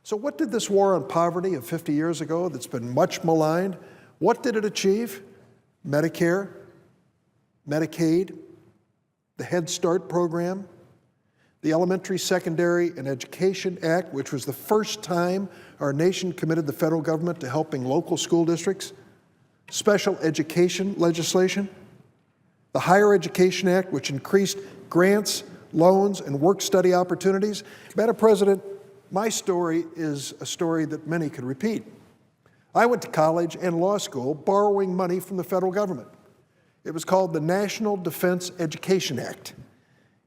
So what did this war on poverty of 50 years ago that's been much maligned, what did it achieve? Medicare, Medicaid, the Head Start program, the Elementary, Secondary, and Education Act, which was the first time our nation committed the federal government to helping local school districts, special education legislation, the Higher Education Act, which increased grants, loans, and work-study opportunities. Madam President, my story is a story that many could repeat. I went to college and law school borrowing money from the federal government. It was called the National Defense Education Act.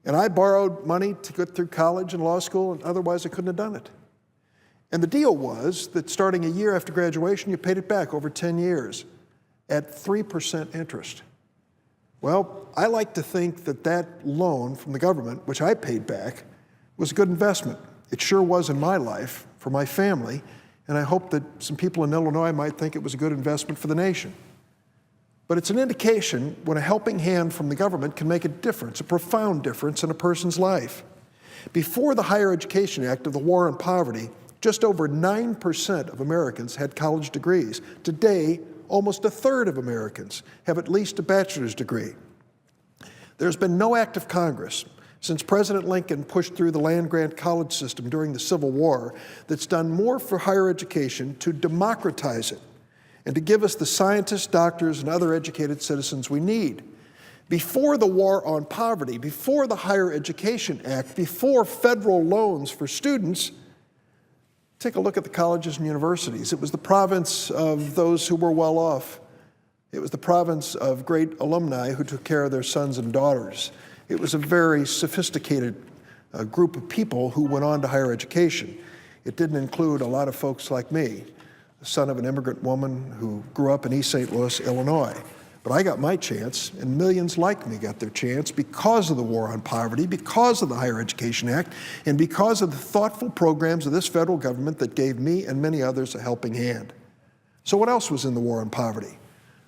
And I borrowed money to get through college and law school, and otherwise I couldn't have done it. And the deal was that starting a year after graduation, you paid it back over 10 years at 3% interest. Well, I like to think that that loan from the government, which I paid back, was a good investment. It sure was in my life, for my family, and I hope that some people in Illinois might think it was a good investment for the nation. But it's an indication when a helping hand from the government can make a difference, a profound difference in a person's life. Before the Higher Education Act of the War on Poverty, just over 9% of Americans had college degrees. Today, almost a third of Americans have at least a bachelor's degree. There's been no act of Congress since President Lincoln pushed through the land-grant college system during the Civil War that's done more for higher education to democratize it and to give us the scientists, doctors, and other educated citizens we need. Before the war on poverty, before the Higher Education Act, before federal loans for students, take a look at the colleges and universities. It was the province of those who were well off. It was the province of great alumni who took care of their sons and daughters. It was a very sophisticated group of people who went on to higher education. It didn't include a lot of folks like me, the son of an immigrant woman who grew up in East St. Louis, Illinois. But I got my chance, and millions like me got their chance because of the war on poverty, because of the Higher Education Act, and because of the thoughtful programs of this federal government that gave me and many others a helping hand. So what else was in the war on poverty?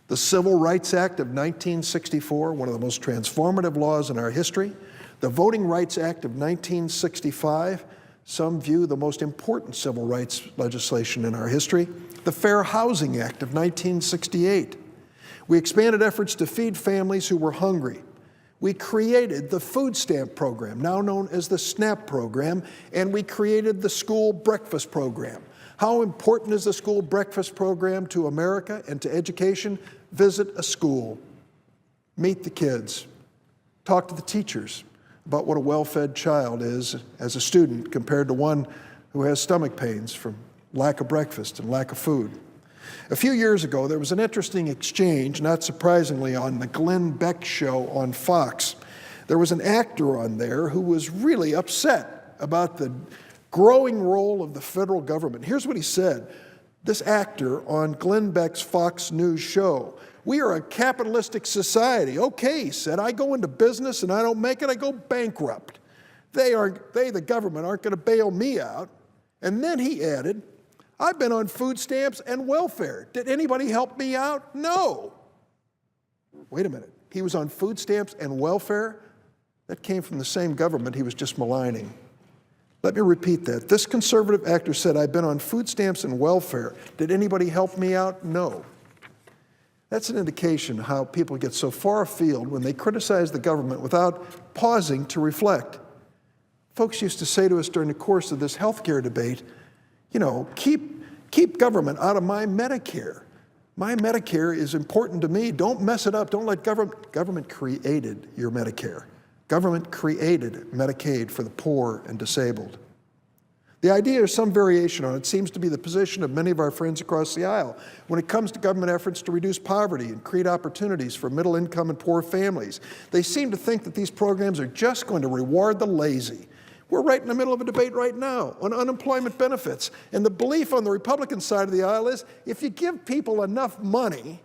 The Civil Rights Act of 1964, one of the most transformative laws in our history. The Voting Rights Act of 1965, some view the most important civil rights legislation in our history. The Fair Housing Act of 1968. We expanded efforts to feed families who were hungry. We created the food stamp program, now known as the SNAP program, and we created the school breakfast program. How important is the school breakfast program to America and to education? Visit a school, meet the kids, talk to the teachers about what a well-fed child is as a student compared to one who has stomach pains from lack of breakfast and lack of food. A few years ago, there was an interesting exchange, not surprisingly, on the Glenn Beck show on Fox. There was an actor on there who was really upset about the growing role of the federal government. Here's what he said. This actor on Glenn Beck's Fox News show: "We are a capitalistic society." Okay, he said, "I go into business and I don't make it, I go bankrupt. They, the government, aren't going to bail me out." And then he added, "I've been on food stamps and welfare. Did anybody help me out? No." Wait a minute. He was on food stamps and welfare? That came from the same government he was just maligning. Let me repeat that. This conservative actor said, "I've been on food stamps and welfare. Did anybody help me out? No." That's an indication how people get so far afield when they criticize the government without pausing to reflect. Folks used to say to us during the course of this health care debate, you know, keep government out of my Medicare. My Medicare is important to me. Don't mess it up. Don't let government created your Medicare. Government created Medicaid for the poor and disabled. The idea, or some variation on it, seems to be the position of many of our friends across the aisle when it comes to government efforts to reduce poverty and create opportunities for middle-income and poor families. They seem to think that these programs are just going to reward the lazy. We're right in the middle of a debate right now on unemployment benefits, and the belief on the Republican side of the aisle is if you give people enough money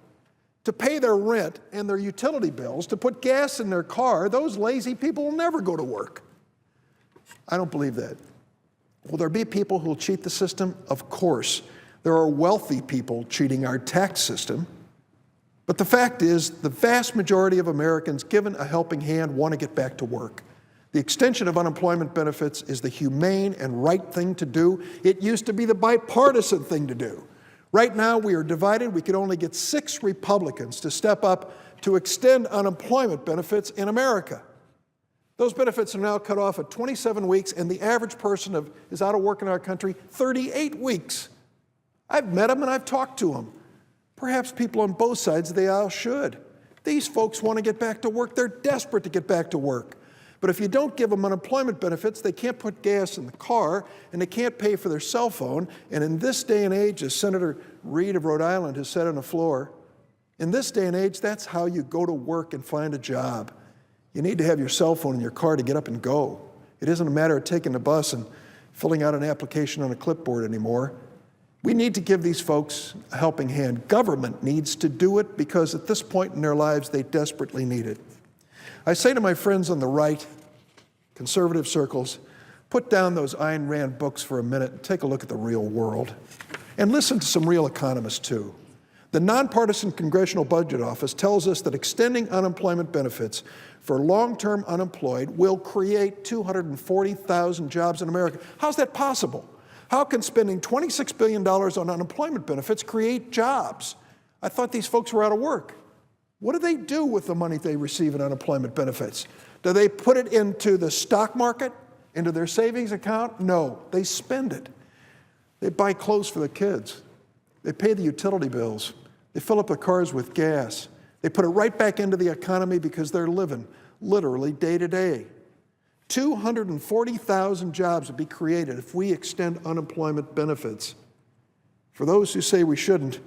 to pay their rent and their utility bills, to put gas in their car, those lazy people will never go to work. I don't believe that. Will there be people who will cheat the system? Of course. There are wealthy people cheating our tax system. But the fact is, the vast majority of Americans, given a helping hand, want to get back to work. The extension of unemployment benefits is the humane and right thing to do. It used to be the bipartisan thing to do. Right now, we are divided. We could only get 6 Republicans to step up to extend unemployment benefits in America. Those benefits are now cut off at 27 weeks, and the average person is out of work in our country 38 weeks. I've met them and I've talked to them. Perhaps people on both sides of the aisle should. These folks want to get back to work. They're desperate to get back to work. But if you don't give them unemployment benefits, they can't put gas in the car, and they can't pay for their cell phone. And in this day and age, as Senator Reid of Rhode Island has said on the floor, in this day and age, that's how you go to work and find a job. You need to have your cell phone in your car to get up and go. It isn't a matter of taking the bus and filling out an application on a clipboard anymore. We need to give these folks a helping hand. Government needs to do it because at this point in their lives, they desperately need it. I say to my friends on the right, conservative circles, put down those Ayn Rand books for a minute and take a look at the real world. And listen to some real economists, too. The Nonpartisan Congressional Budget Office tells us that extending unemployment benefits for long-term unemployed will create 240,000 jobs in America. How's that possible? How can spending $26 billion on unemployment benefits create jobs? I thought these folks were out of work. What do they do with the money they receive in unemployment benefits? Do they put it into the stock market, into their savings account? No, they spend it. They buy clothes for their kids. They pay the utility bills. They fill up their cars with gas. They put it right back into the economy because they're living literally day to day. 240,000 jobs would be created if we extend unemployment benefits. For those who say we shouldn't,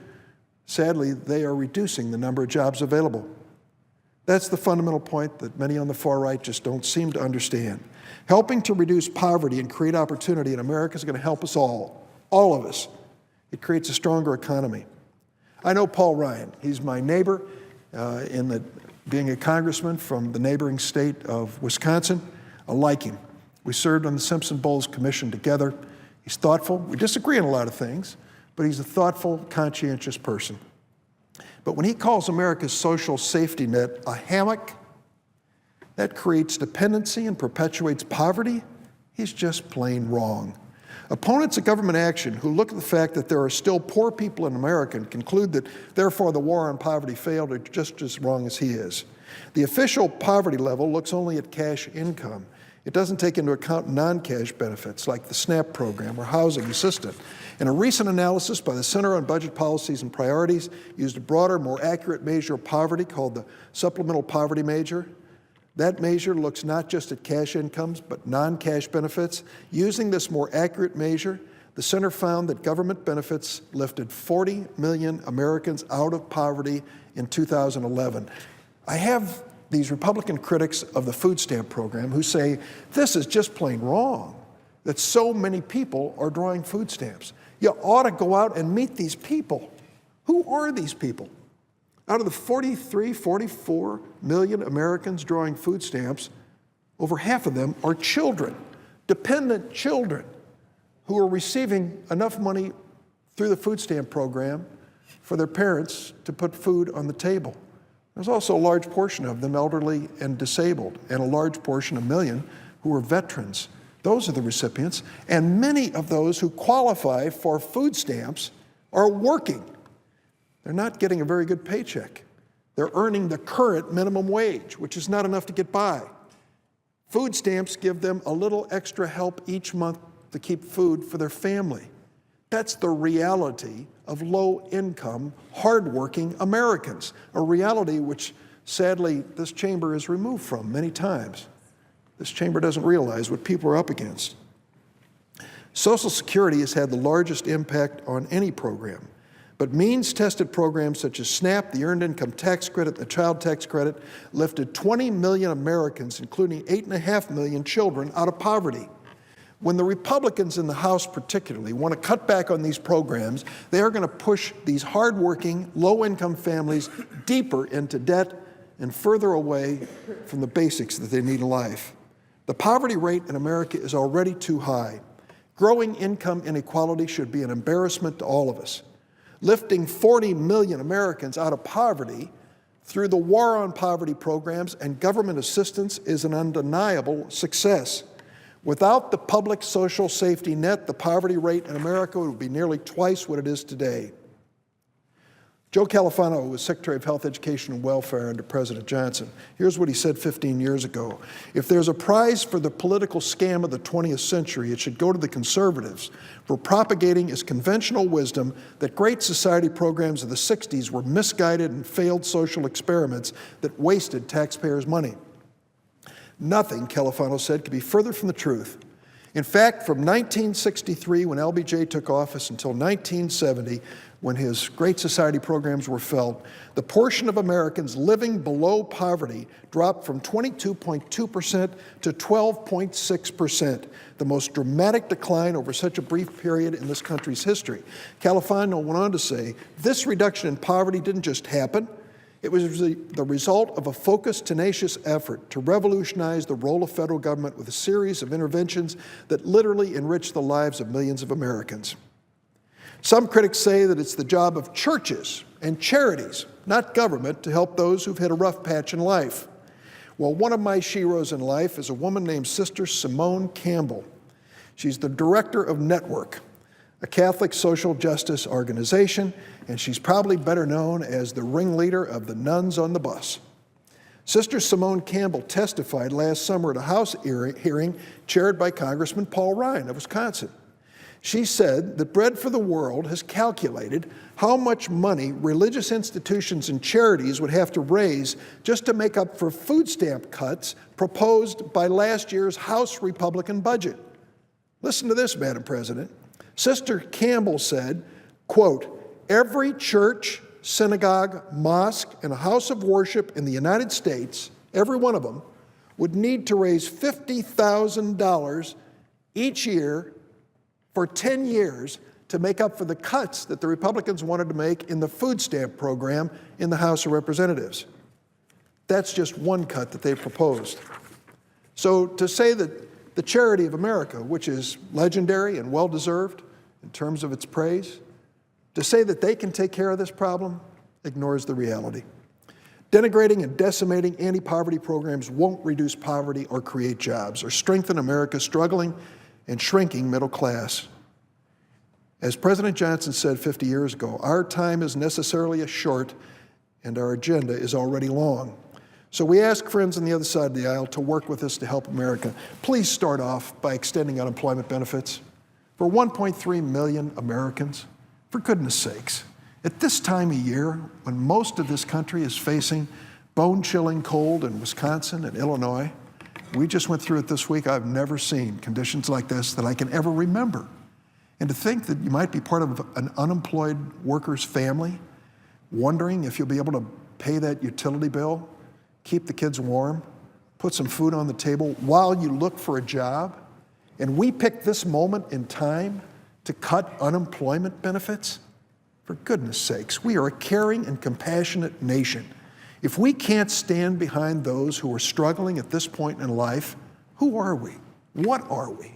sadly, they are reducing the number of jobs available. That's the fundamental point that many on the far right just don't seem to understand. Helping to reduce poverty and create opportunity in America is going to help us all of us. It creates a stronger economy. I know Paul Ryan. He's my neighbor being a congressman from the neighboring state of Wisconsin. I like him. We served on the Simpson Bowles Commission together. He's thoughtful. We disagree on a lot of things, but he's a thoughtful, conscientious person. But when he calls America's social safety net a hammock that creates dependency and perpetuates poverty, he's just plain wrong. Opponents of government action who look at the fact that there are still poor people in America and conclude that therefore the war on poverty failed are just as wrong as he is. The official poverty level looks only at cash income. It doesn't take into account non-cash benefits like the SNAP program or housing assistance. And a recent analysis by the Center on Budget Policies and Priorities used a broader, more accurate measure of poverty called the Supplemental Poverty Measure. That measure looks not just at cash incomes, but non-cash benefits. Using this more accurate measure, the center found that government benefits lifted 40 million Americans out of poverty in 2011. I have these Republican critics of the food stamp program who say, this is just plain wrong, that so many people are drawing food stamps. You ought to go out and meet these people. Who are these people? Out of the 43, 44 million Americans drawing food stamps, over half of them are children, dependent children, who are receiving enough money through the food stamp program for their parents to put food on the table. There's also a large portion of them elderly and disabled, and a large portion, 1 million, who are veterans. Those are the recipients, and many of those who qualify for food stamps are working. They're not getting a very good paycheck. They're earning the current minimum wage, which is not enough to get by. Food stamps give them a little extra help each month to keep food for their family. That's the reality of low-income, hardworking Americans, a reality which, sadly, this chamber is removed from many times. This chamber doesn't realize what people are up against. Social Security has had the largest impact on any program, but means-tested programs such as SNAP, the Earned Income Tax Credit, the Child Tax Credit, lifted 20 million Americans, including 8.5 million children, out of poverty. When the Republicans in the House particularly want to cut back on these programs, they are going to push these hardworking, low-income families deeper into debt and further away from the basics that they need in life. The poverty rate in America is already too high. Growing income inequality should be an embarrassment to all of us. Lifting 40 million Americans out of poverty through the War on Poverty programs and government assistance is an undeniable success. Without the public social safety net, the poverty rate in America would be nearly twice what it is today. Joe Califano was Secretary of Health, Education, and Welfare under President Johnson. Here's what he said 15 years ago. If there's a prize for the political scam of the 20th century, it should go to the conservatives for propagating as conventional wisdom that Great Society programs of the 60s were misguided and failed social experiments that wasted taxpayers' money. Nothing, Califano said, could be further from the truth. In fact, from 1963, when LBJ took office, until 1970, when his Great Society programs were felt, the portion of Americans living below poverty dropped from 22.2% to 12.6%, the most dramatic decline over such a brief period in this country's history. Califano went on to say, this reduction in poverty didn't just happen. It was the result of a focused, tenacious effort to revolutionize the role of federal government with a series of interventions that literally enriched the lives of millions of Americans. Some critics say that it's the job of churches and charities, not government, to help those who've hit a rough patch in life. Well, one of my sheroes in life is a woman named Sister Simone Campbell. She's the director of Network, a Catholic social justice organization, and she's probably better known as the ringleader of the Nuns on the Bus. Sister Simone Campbell testified last summer at a House hearing chaired by Congressman Paul Ryan of Wisconsin. She said that Bread for the World has calculated how much money religious institutions and charities would have to raise just to make up for food stamp cuts proposed by last year's House Republican budget. Listen to this, Madam President. Sister Campbell said, quote, every church, synagogue, mosque, and a house of worship in the United States, every one of them, would need to raise $50,000 each year for 10 years to make up for the cuts that the Republicans wanted to make in the food stamp program in the House of Representatives. That's just one cut that they proposed. So to say that the charity of America, which is legendary and well-deserved in terms of its praise, to say that they can take care of this problem ignores the reality. Denigrating and decimating anti-poverty programs won't reduce poverty or create jobs or strengthen America's struggling and shrinking middle class. As President Johnson said 50 years ago, our time is necessarily short and our agenda is already long. So we ask friends on the other side of the aisle to work with us to help America. Please start off by extending unemployment benefits for 1.3 million Americans. For goodness sakes, at this time of year when most of this country is facing bone-chilling cold in Wisconsin and Illinois, we just went through it this week. I've never seen conditions like this that I can ever remember. And to think that you might be part of an unemployed worker's family, wondering if you'll be able to pay that utility bill, keep the kids warm, put some food on the table while you look for a job, and we pick this moment in time to cut unemployment benefits? For goodness sakes, we are a caring and compassionate nation. If we can't stand behind those who are struggling at this point in life, who are we? What are we?